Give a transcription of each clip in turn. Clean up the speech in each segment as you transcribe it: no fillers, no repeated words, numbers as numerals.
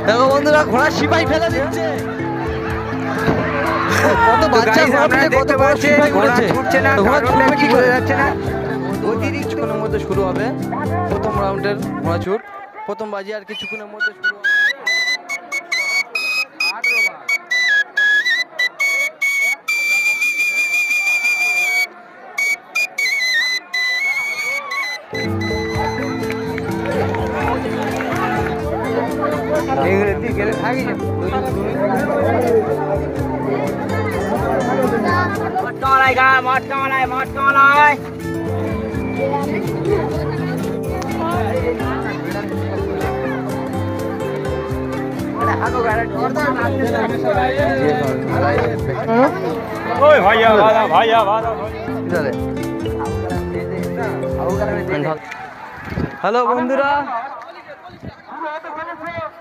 দেখো বন্ধুরা ঘোড়া সিপাই ফেলে দিচ্ছে। কত বাচ্চা কত বড় সিপাই করেছে, ছুটছে না, ঘোড়া ছুটবে কি করে যাচ্ছে না। কিছুক্ষণের মধ্যে শুরু হবে প্রথম রাউন্ডের ঘোড়া ছুট। প্রথম বাজি আর কিছুক্ষণের মধ্যে শুরু হবে। হ্যালো বন্ধুরা,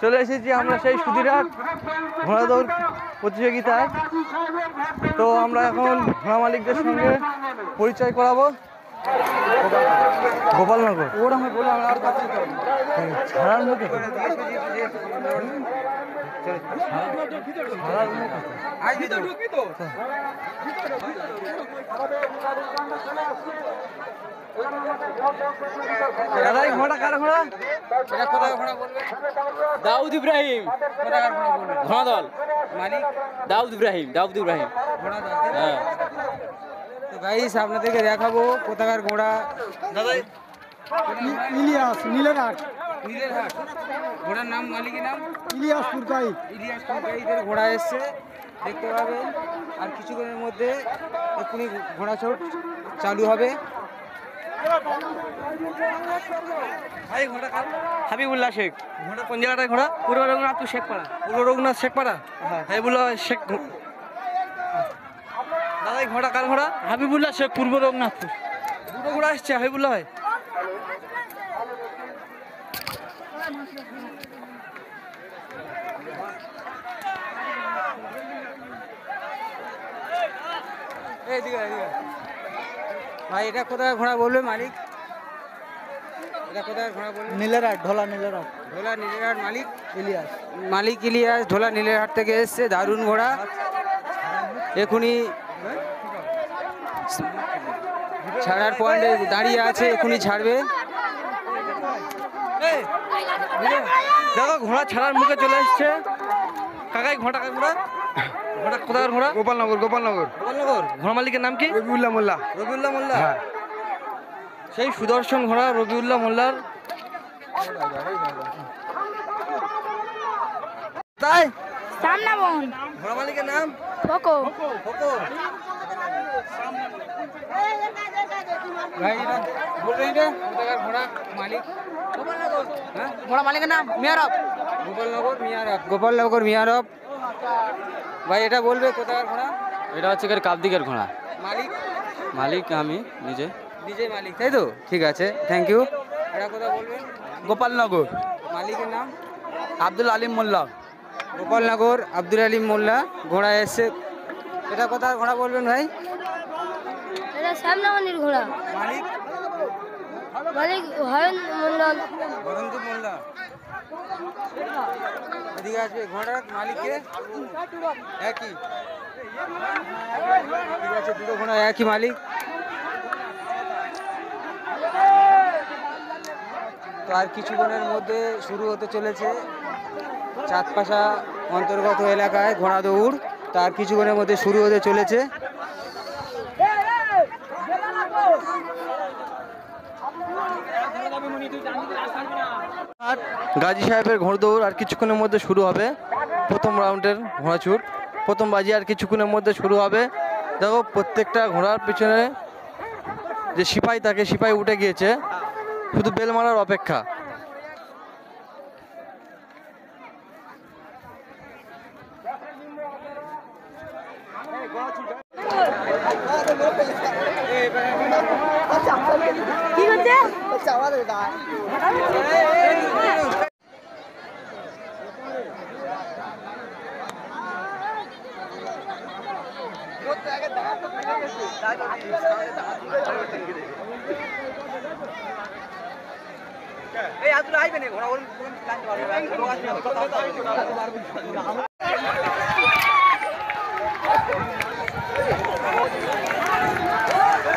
চলে এসেছি আমরা সেই সুধীরহাট ঘোড়া দৌড় প্রতিযোগিতায়। তো আমরা এখন ঘোড়া মালিকদের সঙ্গে পরিচয় করাবো। গোপালনগর ওরা আমি বলে আমরা আর কাছে ছাড়ার মধ্যে ঘোড়া কার ঘোড়া দাউদ ইব্রাহিম ঘোড়া দল মালিক দাউদ ইব্রাহিম হ্যাঁ। তো গাইস আপনাদেরকে দেখাবো কোথাকার ঘোড়া। দাদা ইলিয়াস নীলেরহাট, নীলেরহাট ঘোড়ার নাম, মালিকের নাম ইলিয়াস পুরকাই। ইলিয়াস পুরকাইদের ঘোড়া এসছে, দেখতে পাবেন। আর কিছুক্ষণের মধ্যে এক্ষুনি ঘোড়া ছোট চালু হবে। ভাই ঘোড়া কার? হাবিবুল্লাহ শেখ ঘোড়া কোন জায়গাটায় ঘোড়া? পূর্ব রঘুনাথপুর শেখপাড়া। পূর্ব রঘুনাথ শেখপাড়া। হাবিবুল্লাহ শেখ। দাদা এই ঘোড়া কার ঘোড়া? হাবিবুল্লাহ শেখ, পূর্ব রঘুনাথপুর। দুটো ঘোড়া এসছে হাবিবুল্লাহ ভাই। ভাই এটা কোথায় ঘোড়া বলবে মালিক? এটা কোথায় ঘোড়া বলবে? নীলেরহাট, ঢোলা নীলেরহাট। ঢোলা নীলেরহাট মালিক ইলিয়াস। মালিক ইলিয়াস ঢোলা নীলেরহাট থেকে এসছে। দারুণ ঘোড়া, এখুনি ছাড়ার পয়েন্টে দাঁড়িয়ে আছে, এখুনি ছাড়বে। দেখো ঘোড়া ছাড়ার মুখে চলে এসছে। কাকাই ঘোড়া কার ঘোড়া? ঘোড়া কোথাকার ঘোড়া? গোপালনগর। গোপালনগর। ঘোড়া মালিকের নাম কি? রবিউল্লাহ মোল্লা। রবিউল্লাহ মোল্লা। সেই সুদর্শন ঘোড়া রবিউল্লাহ মোল্লার। তাই সামনামন ঘোড়া মালিকের নাম ফোকো। ফোকো। ভাই এটা বলবেন, এটা কোথাকার ঘোড়া মালিক? হ্যাঁ, ঘোড়া মালিকের নাম মিয়ারব। গোপালনগর মিয়ারব। ভাই এটা বলবে কোথাকার ঘোড়া? এটা হচ্ছে কাবদিকের ঘোড়া। মালিক মালিক আমি নিজে। নিজে মালিক, তাই তো? ঠিক আছে, থ্যাংক ইউ। এটা কোথায় বলবেন? গোপালনগর, মালিকের নাম আব্দুল আলিম মোল্লা। গোপালনগর আব্দুল আলিম মোল্লা ঘোড়া এসছে। এটা কোথায় ঘোড়া বলবেন ভাই? এটা সামনামনির ঘোড়া। মালিক মালিক হয়ন মন্ডল। বরন্দু মোল্লা। এদিকে আসবে ঘোড়ার মালিককে একই। ঠিক আছে, দুটো ঘোড়া একই মালিক। তো আর কিছুক্ষণের মধ্যে শুরু হতে চলেছে চাঁদপাশা অন্তর্গত এলাকায় ঘোড়া দৌড়। তার কিছুক্ষণের মধ্যে শুরু হতে চলেছে। গাজী সাহেবের ঘোড়দৌড় আর কিছুক্ষণের মধ্যে শুরু হবে। প্রথম রাউন্ডের ঘোড়া ছুট, প্রথম বাজি আর কিছুক্ষণের মধ্যে শুরু হবে। দেখো প্রত্যেকটা ঘোড়ার পিছনে যে সিপাই থাকে, সিপাই উঠে গিয়েছে, শুধু বেল মারার অপেক্ষা। কি হচ্ছে?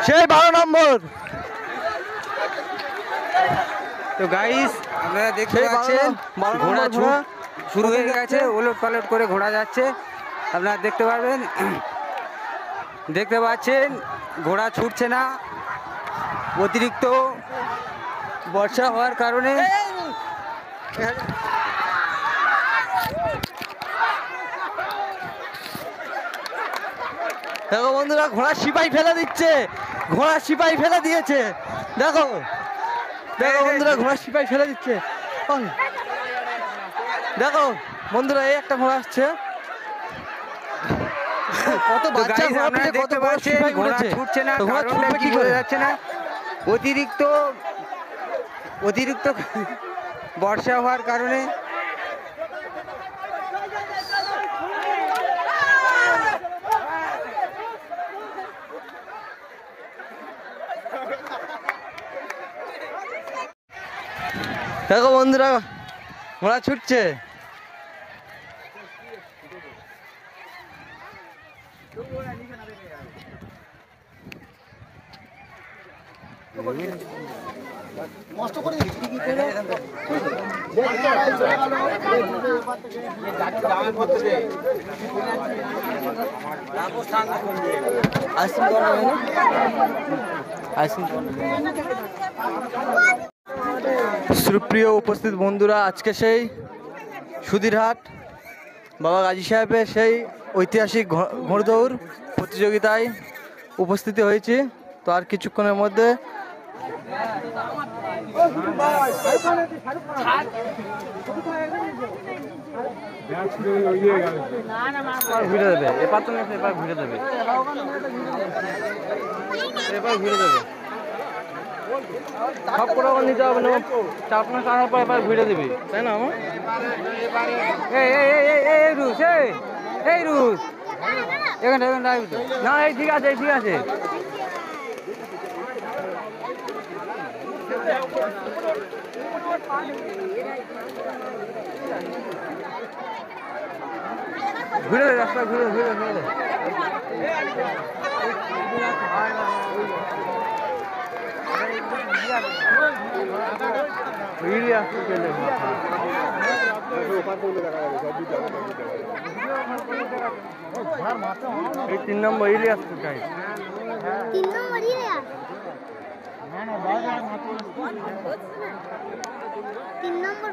সেই 12 নম্বর। তো গাইস আপনারা দেখতে সেই পাচ্ছেন 12 ঘোড়া নম্বর ছুট ঘোড়া শুরু হয়ে গেছে, ওলট পালট করে ঘোড়া যাচ্ছে, আপনারা দেখতে পারবেন। দেখতে পাচ্ছেন ঘোড়া ছুটছে না, অতিরিক্ত বর্ষা হওয়ার কারণে। দেখো বন্ধুরা, ঘোড়া সিপাই ফেলে দিচ্ছে, ঘোড়া সিপাই ফেলে দিয়েছে। দেখো দেখো বন্ধুরা, ঘোড়া সিপাই ফেলে দিচ্ছে। ওই, দেখো বন্ধুরা, এই একটা ঘোড়া আসছে। কত তো বাচ্চা guys, ঘোড়া আপনারা পিঠে কত দেখতে বড় পাচ্ছেন সিপাই ঘোড়া উঠেছে। ছুটছে না, তো ঘোড়া কারণটা ছুটবে কি কি করে? বোঝা যাচ্ছে না। অতিরিক্ত বর্ষা হওয়ার কারণে দেখো বন্ধুরা, ঘোড়া ছুটছে। সুপ্রিয় উপস্থিত বন্ধুরা, আজকে সেই সুধীরহাট বাবা গাজী সাহেবের সেই ঐতিহাসিক ঘোড়দৌড় প্রতিযোগিতায় উপস্থিতি হয়েছি। তো আর কিছুক্ষণের মধ্যে ঘুরে দেবে, এবার তো এবার ঘুরে দেবে, এবার ঘুরে দেবে। সব করে নিতে হবে না, 4-5 আসার পর এবার ঘুরে দিবি, তাই না আমার? এই রুশ, এই রুশ, এখানে না এই ঠিক আছে, ঠিক আছে। ঘুরে দে, রাস্তা ঘুরে ঘুরে ঘুরে দে। এই 3 নম্বর ইলিয়াস কোথায়? 3 নম্বর ইলিয়া 3 নম্বর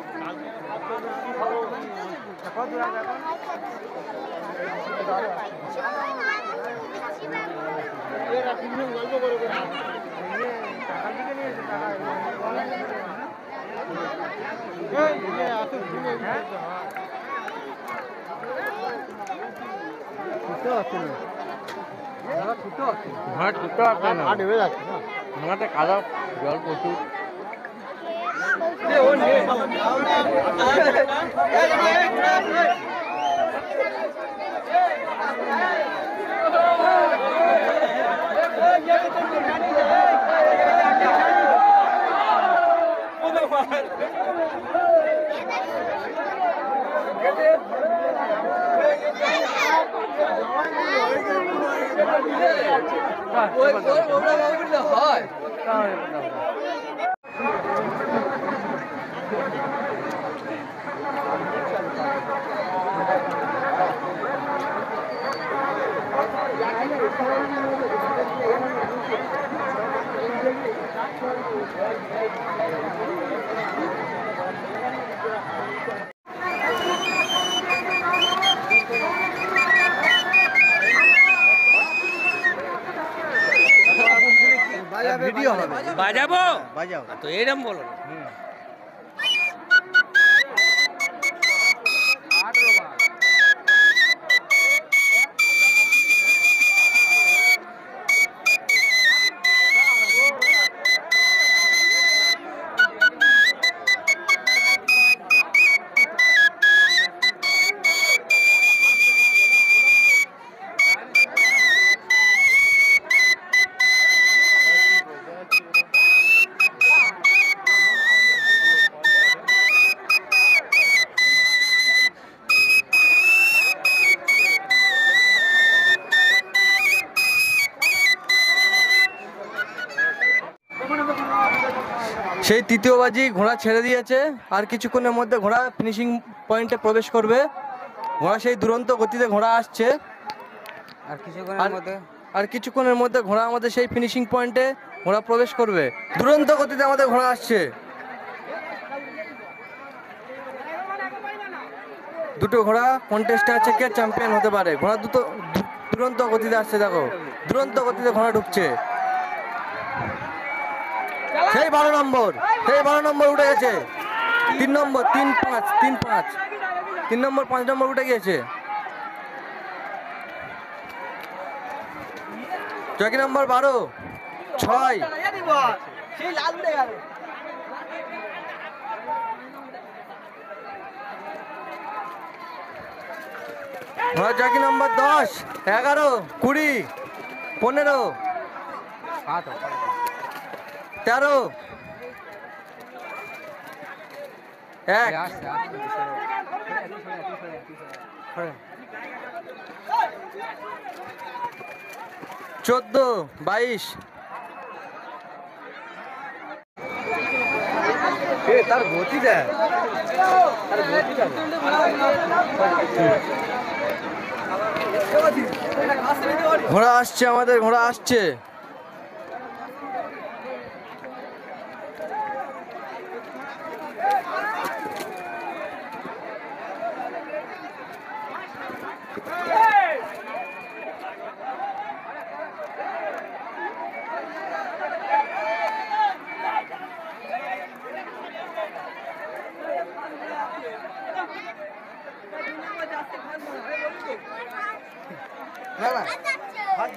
ঘোড়া ছুটতে পারছে না, ঘোড়াতে কাদা জল প্রচুর। ভিডিও হবে, বাজাবো বাজাও। তো এরকম বলো না। সেই তৃতীয় বাজি ঘোড়া ছেড়ে দিয়েছে, আর কিছুক্ষণের মধ্যে ঘোড়া ফিনিশিং পয়েন্টে প্রবেশ করবে। ঘোড়া সেই দুরন্ত গতিতে ঘোড়া আসছে, আর কিছুক্ষণের মধ্যে আর কিছুক্ষণের মধ্যে ঘোড়া আমাদের সেই ফিনিশিং পয়েন্টে ঘোড়া প্রবেশ করবে। দুরন্ত গতিতে আমাদের ঘোড়া আসছে। দুটো ঘোড়া কন্টেস্টে আছে, কে চ্যাম্পিয়ন হতে পারে। ঘোড়া দুরন্ত গতিতে আসছে, দেখো দুরন্ত গতিতে ঘোড়া ঢুকছে। সেই 12 নম্বর, সেই 12 নম্বর উঠে গেছে। 3 নম্বর, 3, 5, 3, 5, 3 নম্বর, 5 নম্বর উঠে গিয়েছে। চৌকি নম্বর 12, 6, চৌকি নম্বর 10, 11, 20, 15, 13, 1, 14, 22, তার গতি দেয়, ঘোড়া আসছে, আমাদের ঘোড়া আসছে। আবার পাস